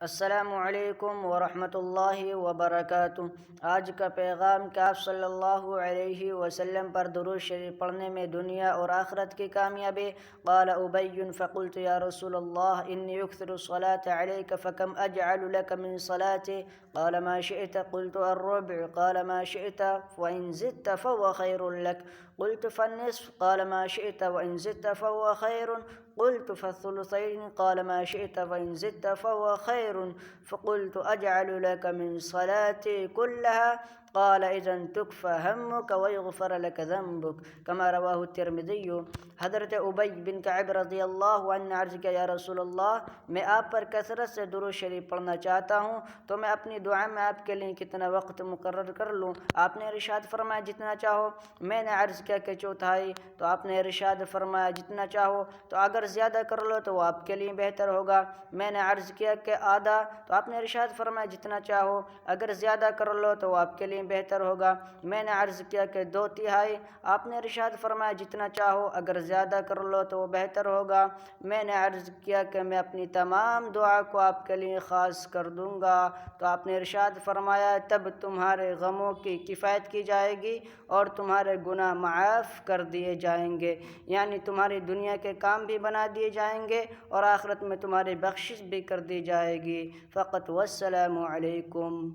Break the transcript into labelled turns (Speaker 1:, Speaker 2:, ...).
Speaker 1: السلام علیکم ورحمۃ اللہ وبرکاتہ۔ آج کا پیغام کہ آپ صلی اللہ علیہ وسلم پر درود شریف پڑھنے میں دنیا اور آخرت کی کامیابی۔ قال ابی فقلت یا رسول اللہ انی اکثر الصلاة علیک فکم اجعل لک من صلاتي قال ما شئت قلت الربع قال ما شئت وإن زدت فهو خير لك قلت فالنصف قال ما شئت وإن زدت فهو خير قلت فالثلثين قال ما شئت وإن زدت فهو خير فقلت أجعل لك من صلاتي كلها قال إذن تكفى همك ويغفر لك ذنبك كما رواه الترمذي۔ حضرت ابی بن کعب رضی اللہ عنہ نے عرض کیا، یا رسول اللہ میں آپ پر کثرت سے درود شریف پڑھنا چاہتا ہوں تو میں اپنی دعا میں آپ کے لیے کتنا وقت مقرر کر لوں؟ آپ نے ارشاد فرمایا جتنا چاہو۔ میں نے عرض کیا کہ چوتھائی، تو آپ نے ارشاد فرمایا جتنا چاہو، تو اگر زیادہ کر لو تو وہ آپ کے لیے بہتر ہوگا۔ میں نے عرض کیا کہ آدھا، تو آپ نے ارشاد فرمایا جتنا چاہو، اگر زیادہ کر لو تو وہ آپ کے لیے بہتر ہوگا۔ میں نے عرض کیا کہ دو تہائی، آپ نے ارشاد فرمایا جتنا چاہو، اگر زیادہ کر لو تو وہ بہتر ہوگا۔ میں نے عرض کیا کہ میں اپنی تمام دعا کو آپ کے لیے خاص کر دوں گا، تو آپ نے ارشاد فرمایا تب تمہارے غموں کی کفایت کی جائے گی اور تمہارے گناہ معاف کر دیے جائیں گے، یعنی تمہاری دنیا کے کام بھی بنا دیے جائیں گے اور آخرت میں تمہاری بخشش بھی کر دی جائے گی۔ فقط والسلام علیکم۔